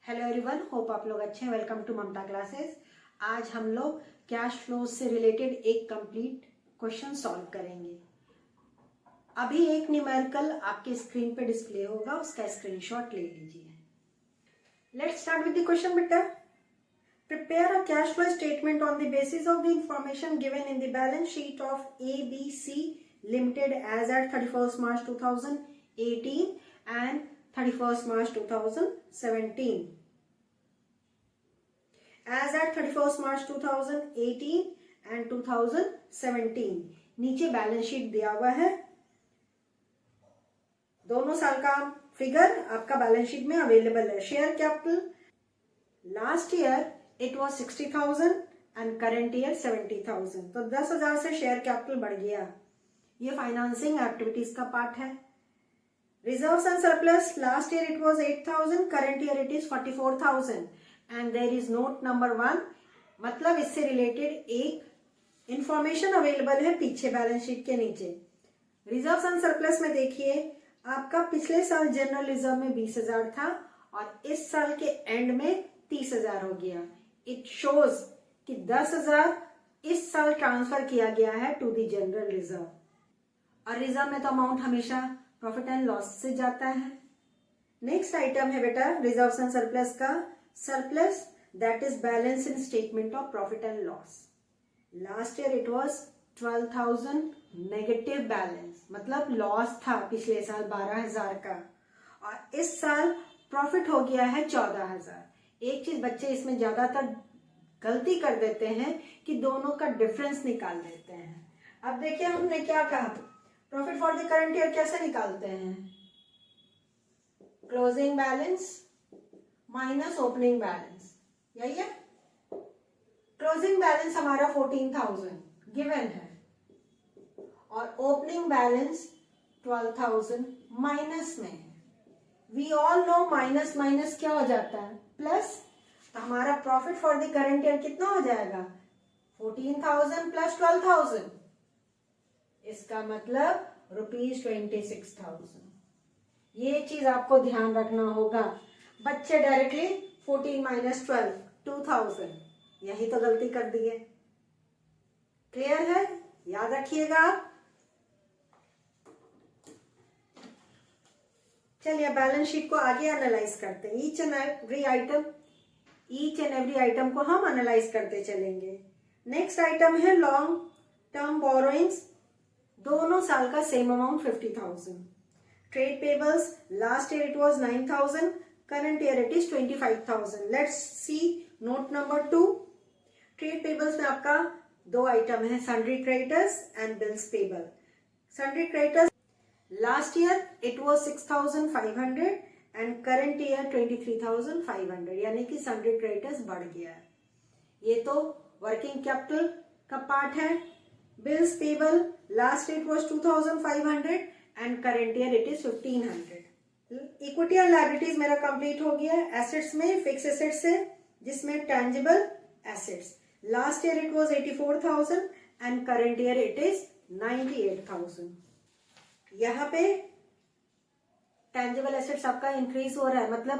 Hello everyone, hope आप लोग अच्छे हैं। Welcome to Mamta classes. आज हम लोग कैश फ्लो से रिलेटेड एक कंप्लीट क्वेश्चन सॉल्व करेंगे। अभी एक न्यूमेरिकल आपके स्क्रीन पे डिस्प्ले होगा, उसका स्क्रीनशॉट ले लीजिए। Let's start with the question बेटा। Prepare a cash flow statement on the basis of the information given in the balance sheet of ABC limited as at 31st March 2018 and 31st March 2017. As at 31st March 2018 and 2017. नीचे balance sheet दिया हुआ है, दोनों साल का figure आपका balance sheet में available है। Share capital last year it was 60,000 and current year 70,000, तो 10,000 से शेयर कैपिटल बढ़ गया। ये फाइनेंसिंग एक्टिविटीज का पार्ट है। Reserves and surplus last year it was 8,000, current year it is 44,000 and there is note number 1। मतलब इससे रिलेटेड एक इंफॉर्मेशन अवेलेबल है पीछे बैलेंस शीट के नीचे। रिजर्व्स एंड सरप्लस में देखिए, आपका पिछले साल जनरल रिजर्व में 20,000 था और इस साल के एंड में 30,000 हो गया। इट शोज कि 10,000 इस साल ट्रांसफर किया गया है टू द जनरल रिजर्व। और रिजर्व में तो अमाउंट हमेशा प्रॉफिट एंड लॉस से जाता है। नेक्स्ट आइटम है बेटा रिजर्व्स एंड सरप्लस का surplus, that is balance in statement of profit and loss. Last year it was 12,000 negative balance, मतलब लॉस था पिछले साल 12,000 का, और इस साल प्रॉफिट हो गया है 14,000। एक चीज बच्चे इसमें ज्यादातर गलती कर देते हैं कि दोनों का डिफरेंस निकाल देते हैं। अब देखिए हमने क्या कहा, profit for the current year कैसे निकालते हैं? Closing balance minus opening balance, यही है। क्लोजिंग बैलेंस हमारा 14,000 गिवन है और ओपनिंग बैलेंस 12,000 माइनस में है। We all know minus minus क्या हो जाता है, प्लस। तो हमारा profit for the current year कितना हो जाएगा? 14,000 प्लस 12,000, इसका मतलब ₹26,000। ये चीज आपको ध्यान रखना होगा। बच्चे डायरेक्टली 14 माइनस 12 2,000, यही तो गलती कर दी है। क्लियर है? याद रखिएगा आप। चलिए बैलेंस शीट को आगे एनालाइज करते हैं। ईच एंड एवरी आइटम को हम एनालाइज करते चलेंगे। नेक्स्ट आइटम है लॉन्ग टर्म बोरोइंग्स, दोनों साल का same amount 50,000। Trade payables last year it was 9,000, current year it is 25,000. Let's see note number 2. Trade payables में आपका दो आइटम है, sundry creditors and bills payable. Sundry creditors last year it was 6,500 and current year 23,500, यानी कि sundry creditors बढ़ गया है। ये तो working capital का पार्ट है। bills payable last year it was 2,500 and current year it is 1,500. Equity और लायबिलिटीज मेरा कंप्लीट हो गया है। एसेट्स में फिक्स एसेट्स है जिसमें tangible assets last year it was 84,000 and current year it is 98,000। यहाँ पे टेंजिबल एसेट्स आपका इंक्रीज हो रहा है, मतलब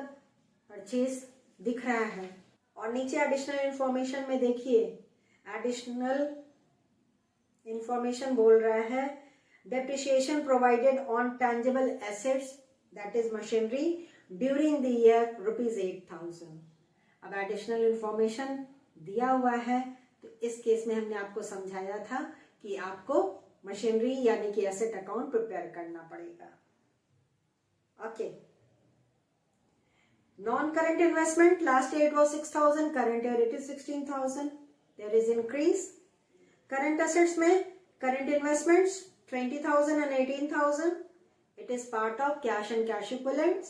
परचेज दिख रहा है। और नीचे एडिशनल इंफॉर्मेशन में देखिए, एडिशनल इंफॉर्मेशन बोल रहा है depreciation provided on tangible assets that is machinery during the year ₹8,000। अब एडिशनल इंफॉर्मेशन दिया हुआ है, तो इस केस में हमने आपको समझाया था कि आपको मशीनरी यानी कि एसेट अकाउंट प्रिपेयर करना पड़ेगा। Okay. Non current investment last year it was 6,000, current year it is 16,000, there is increase. Current assets में current investments 20,000 and 18,000, it is part of cash and cash equivalents.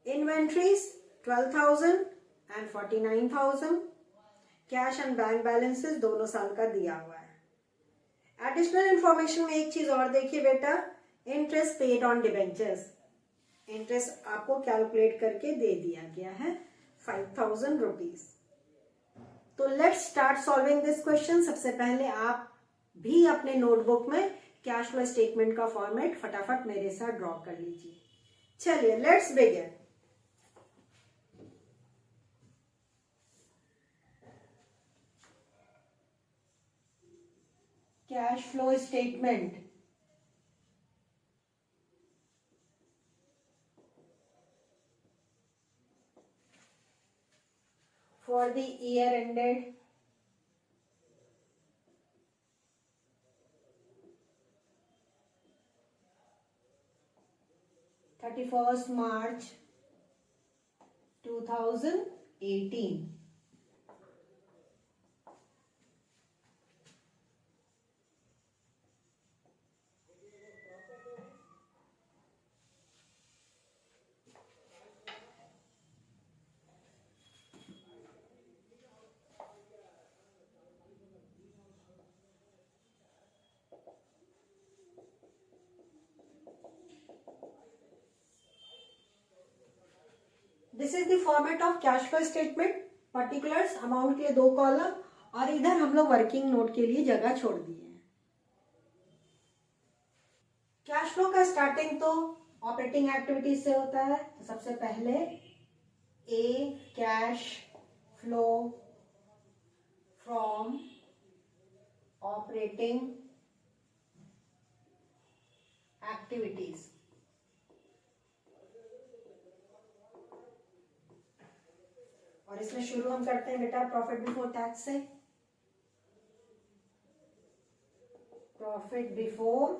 Inventories 12,000 and 49,000. Cash and bank balances दोनों साल का दिया हुआ है। Additional information में एक चीज और देखिए बेटा, interest paid on debentures, interest आपको कैलकुलेट करके दे दिया गया है 5,000 rupees। तो let's start solving this question। सबसे पहले आप भी अपने नोटबुक में कैश फ्लो स्टेटमेंट का फॉर्मेट फटाफट मेरे साथ ड्रॉ कर लीजिए। चलिए let's begin. Cash flow statement for the year ended 31st March 2018. This is the format of cash flow statement. Particulars amount के 2 कॉलम और इधर हम लोग वर्किंग नोट के लिए जगह छोड़ दिए हैं. कैश फ्लो का स्टार्टिंग तो ऑपरेटिंग एक्टिविटीज से होता है. तो सबसे पहले a cash flow from operating activities. और इसमें शुरू हम करते हैं बेटा प्रॉफिट बिफोर टैक्स से. Profit before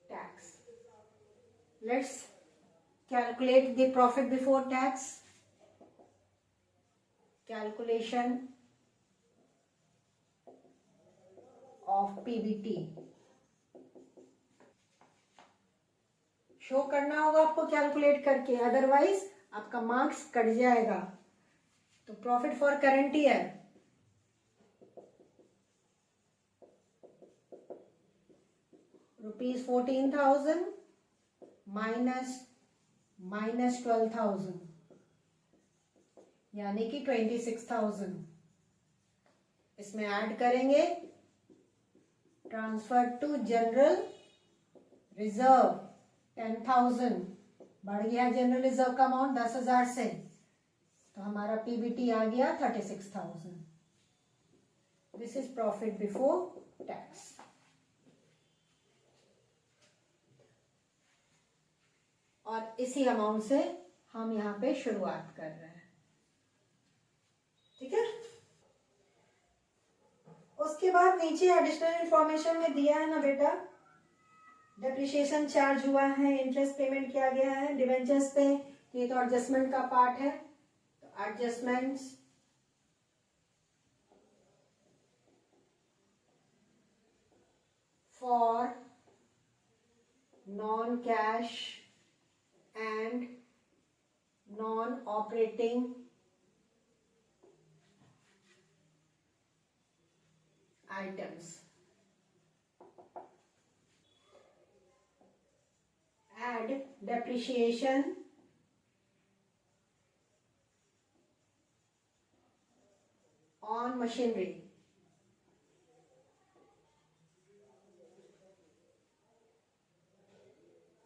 tax. Let's calculate the profit before tax. Calculation of PBT. Show करना होगा आपको कैलकुलेट करके, अदरवाइज आपका मार्क्स कट जाएगा. तो profit for current year ₹14,000 minus 12,000 यानी कि 26,000. इसमें ऐड करेंगे ट्रांसफर टू जनरल रिजर्व 10,000. बढ़ गया जनरल रिजर्व का अमाउंट 10,000 से, तो हमारा पीबीटी आ गया 36,000. This is profit before tax. और इसी अमाउंट से हम यहाँ पे शुरुआत कर रहे हैं. ठीक है. उसके बाद नीचे एडिशनल इंफॉर्मेशन में दिया है ना बेटा, डेप्रिसिएशन चार्ज हुआ है, इंटरेस्ट पेमेंट किया गया है डिवेंचर्स पे. ये तो एडजस्टमेंट का पार्ट है. तो adjustments for non cash and non operating items. Add depreciation on machinery.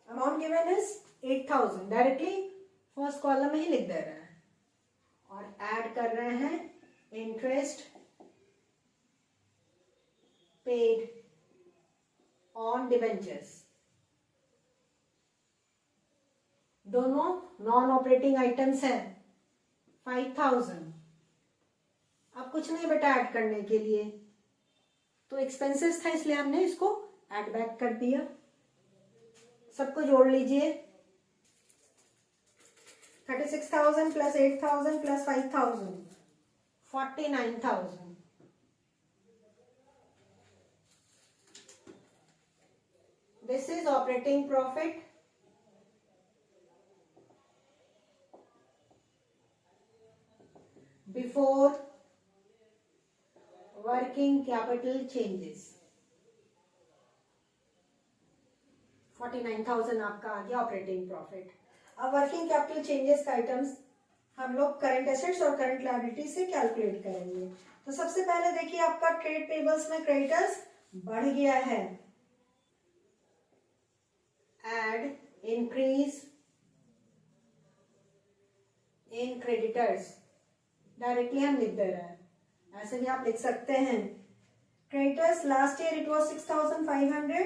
Amount given is 8,000. Directly first column में ही लिख दे रहे हैं. और ऐड कर रहे हैं इंटरेस्ट पेड ऑन डिबेंचर्स. दोनों नॉन ऑपरेटिंग आइटम्स हैं. 5,000. अब कुछ नहीं बेटा ऐड करने के लिए, तो एक्सपेंसेस था इसलिए हमने इसको ऐड बैक कर दिया. सबको जोड़ लीजिए. 36,000 plus 8,000 plus 5,000 49,000. This is operating profit before working capital changes. 49,000 आपका आ गया ऑपरेटिंग प्रॉफिट. अब वर्किंग कैपिटल चेंजेस का आइटम्स हम लोग करंट एसेट्स और करंट लायबिलिटी से कैलकुलेट करेंगे. तो सबसे पहले देखिए आपका ट्रेड पेबल्स में क्रेडिटर्स बढ़ गया है. Add increase in creditors. Directly हम लिख दे रहे हैं, ऐसे भी आप लिख सकते हैं. Creditors last year it was 6,500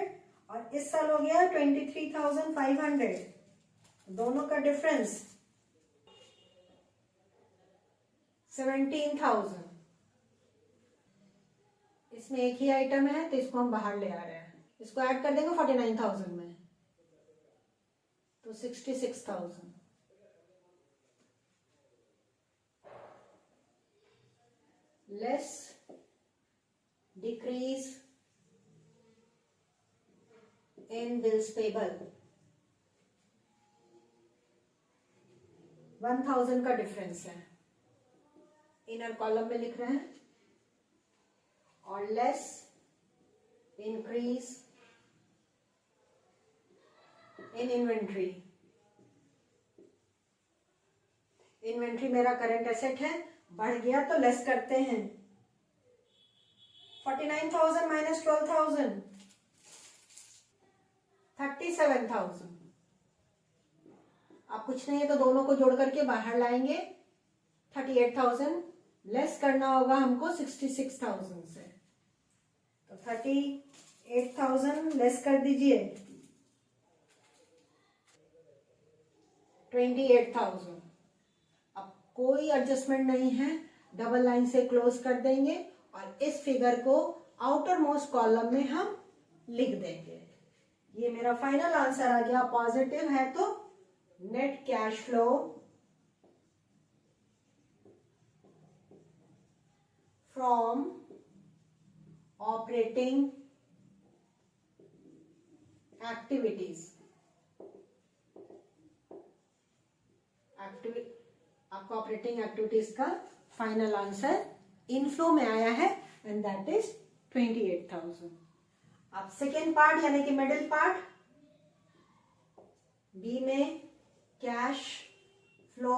और इस साल हो गया 23,500, दोनों का डिफरेंस 17,000। इसमें एक ही आइटम है तो इसको हम बाहर ले आ रहे हैं, इसको ऐड कर देंगे 49,000 में तो 66,000। Less decrease in bills payable, 1,000 का डिफरेंस है, इनर कॉलम में लिख रहे हैं। और less increase in inventory, inventory मेरा करंट एसेट है, बढ़ गया तो लेस करते हैं। 49,000 माइनस 12,000 37,000। अब कुछ नहीं है तो दोनों को जोड़ करके बाहर लाएंगे। 38,000 लेस करना होगा हमको 66,000 से, तो 38,000 लेस कर दीजिए 28,000। अब कोई एडजस्टमेंट नहीं है, डबल लाइन से क्लोज कर देंगे और इस फिगर को आउटर मोस्ट कॉलम में हम लिख देंगे। ये मेरा फाइनल आंसर आ गया। पॉजिटिव है तो net cash flow from operating activities, आपका ऑपरेटिंग एक्टिविटीज का फाइनल आंसर इनफ्लो में आया है एंड दैट इज 28,000। अब सेकेंड पार्ट यानी कि मिडिल पार्ट, बी में cash flow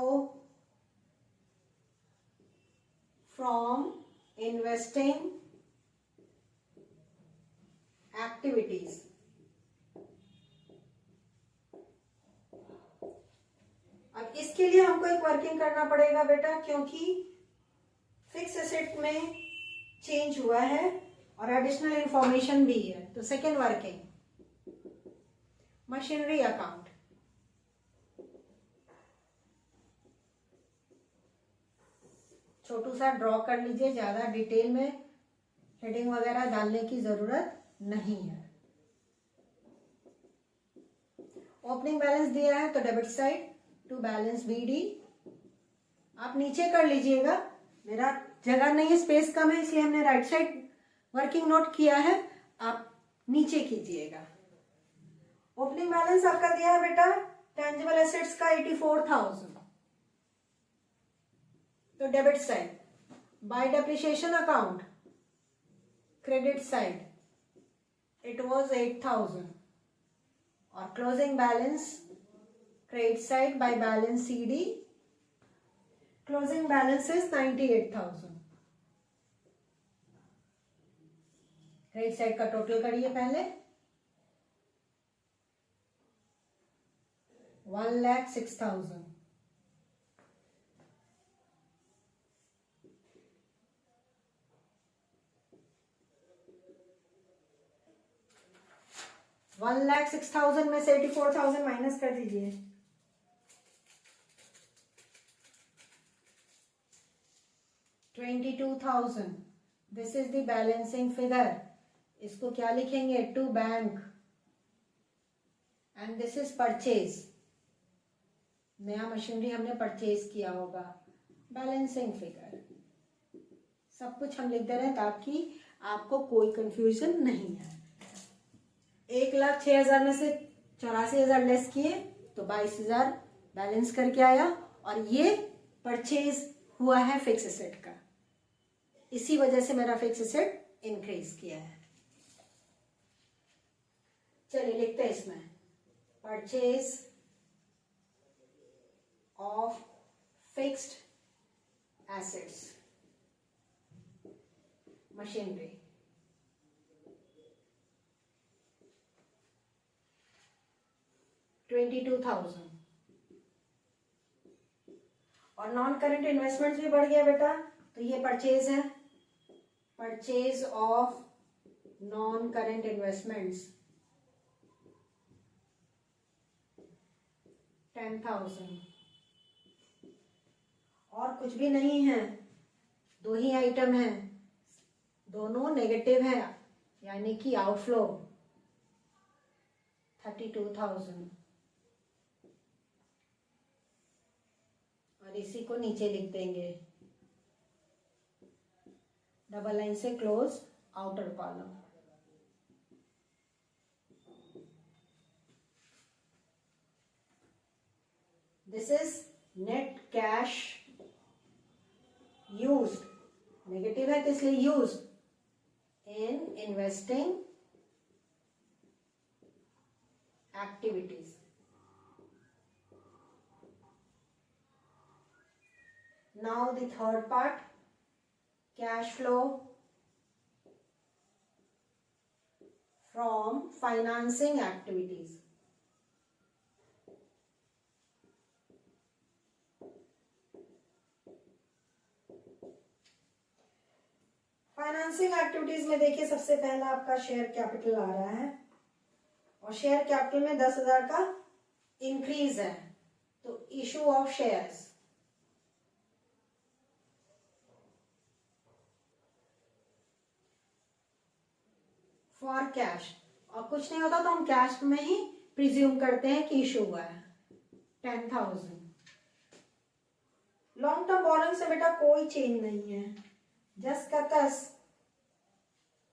from investing activities. अब इसके लिए हमको एक वर्किंग करना पड़ेगा बेटा, क्योंकि फिक्स एसेट में चेंज हुआ है और एडिशनल इंफॉर्मेशन भी है। तो सेकेंड वर्किंग, मशीनरी अकाउंट। छोटू सा ड्रॉ कर लीजिए, ज्यादा डिटेल में हेडिंग वगैरह डालने की जरूरत नहीं है। ओपनिंग बैलेंस दिया है तो debit side to balance BD. आप नीचे कर लीजिएगा, मेरा जगह नहीं है, स्पेस कम है, इसलिए हमने राइट साइड वर्किंग नोट किया है, आप नीचे कीजिएगा। ओपनिंग बैलेंस आपका दिया है बेटा टेंजिबल एसेट्स का 84,000, तो debit side. Bye depreciation account credit side it was 8,000 और closing balance credit side by balance CD, closing balance is 98,000। Credit side का टोटल करिए पहले, 1,06,000। $1,06,000 में से 84,000 माइनस कर दीजिए। 22,000 this is the balancing figure. इसको क्या लिखेंगे? To bank and this is purchase. नया मशीनरी हमने परचेज किया होगा। बैलेंसिंग फिगर सब कुछ हम लिख दे रहे हैं ताकि आपको कोई कंफ्यूजन नहीं है। 1,06,000 में से 84,000 लेस किए तो 22,000 बैलेंस करके आया और ये परचेज हुआ है फिक्स एसेट का, इसी वजह से मेरा फिक्स एसेट इंक्रीज किया है। चलिए लिखते हैं इसमें, purchase of fixed assets machinery, $22,000। और नॉन करेंट इन्वेस्टमेंट्स भी बढ़ गया बेटा, तो ये परचेज है, purchase of non current investments 10,000 और कुछ भी नहीं है, दो ही आइटम है, दोनों नेगेटिव है, यानी कि आउटफ्लो 32,000 और इसी को नीचे लिख देंगे, डबल लाइन से close outer column. This is net cash used, negative है तो इसलिए used in investing activities. Now the third part, cash flow from financing activities. Financing activities में देखिए सबसे पहला आपका शेयर कैपिटल आ रहा है और शेयर कैपिटल में 10,000 का इंक्रीज है, तो issue of shares for cash, और कुछ नहीं होता तो हम कैश में ही प्रिज्यूम करते हैं कि इशू हुआ है 10,000। लॉन्ग टर्म बोरोइंग से बेटा कोई चेंज नहीं है, जस्ट का तस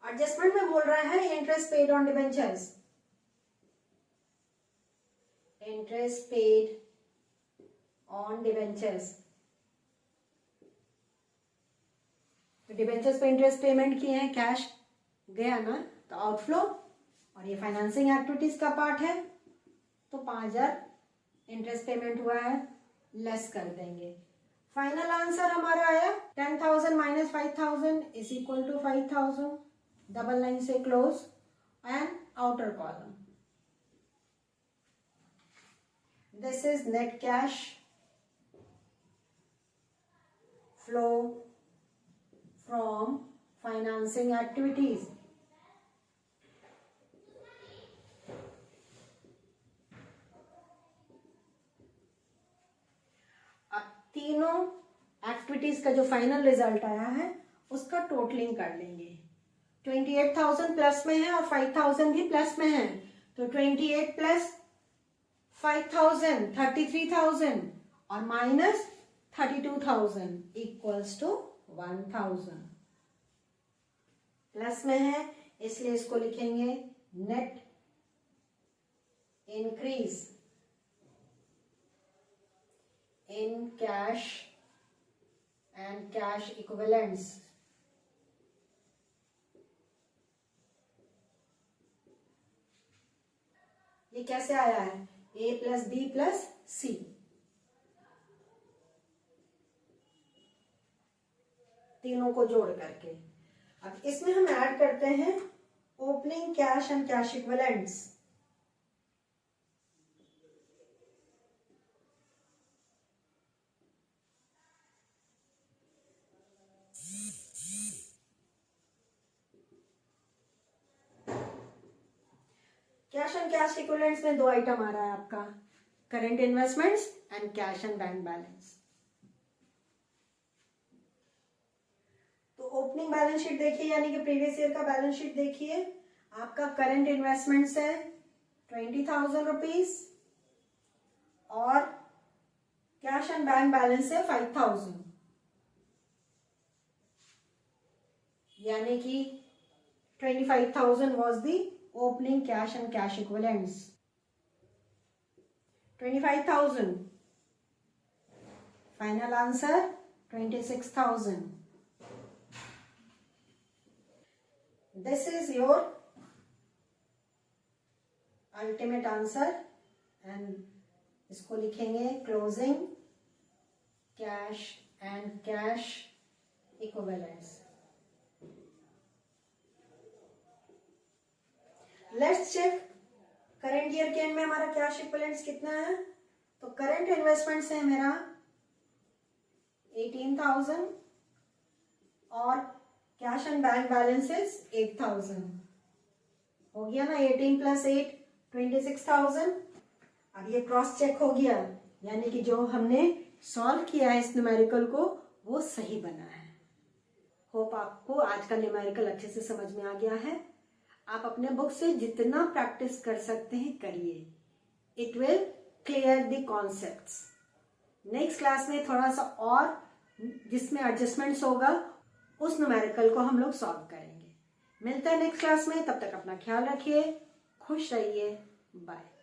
एडजस्टमेंट में बोल रहा है interest paid on debentures, interest paid on debentures, तो डिबेंचर्स पे इंटरेस्ट पेमेंट किए हैं, कैश गया ना, तो आउटफ्लो, और ये फाइनेंसिंग एक्टिविटीज का पार्ट है तो 5,000 इंटरेस्ट पेमेंट हुआ है, लेस कर देंगे। फाइनल आंसर हमारा आया 10,000 minus 5,000 is equal to 5,000, double line से close and outer column. This is net cash flow from financing activities. तीनों एक्टिविटीज का जो फाइनल रिजल्ट आया है उसका टोटलिंग कर लेंगे। 28,000 प्लस में है और 5,000 भी प्लस में है, तो 28 प्लस 5,000 33,000 और माइनस 32,000 इक्वल्स टू 1,000। प्लस में है इसलिए इसको लिखेंगे net increase in cash and cash equivalents। ये कैसे आया है, A plus B plus C, तीनों को जोड़ करके। अब इसमें हम ऐड करते हैं opening cash and cash equivalents. Cash and cash equivalents में दो आइटम आ रहा है आपका, current investments and cash and bank balance. तो ओपनिंग बैलेंस शीट देखिए, यानी कि प्रीवियस ईयर का बैलेंस शीट देखिए, आपका करंट इन्वेस्टमेंट्स है 20,000 रुपीज और कैश एंड बैंक बैलेंस है 5,000, यानी कि 25,000 was the opening cash and cash equivalents. 25,000. Final answer 26,000. This is your ultimate answer and इसको लिखेंगे closing cash and cash equivalents. Let's check current year के end में हमारा कैश इक्विवेलेंट्स कितना है। तो करंट इन्वेस्टमेंट्स है मेरा 18,000 और कैश एंड बैंक बैलेंसेस 8,000। हो गया ना, 18 प्लस 8 26,000। अब ये क्रॉस चेक हो गया, यानी कि जो हमने सॉल्व किया है इस न्यूमेरिकल को वो सही बना है। होप आपको आज का न्यूमेरिकल अच्छे से समझ में आ गया है। आप अपने बुक से जितना प्रैक्टिस कर सकते हैं करिए, it will clear the concepts. Next class में थोड़ा सा और जिसमें एडजस्टमेंट्स होगा उस न्यूमेरिकल को हम लोग सॉल्व करेंगे। मिलते हैं नेक्स्ट क्लास में, तब तक अपना ख्याल रखिए, खुश रहिए, बाय।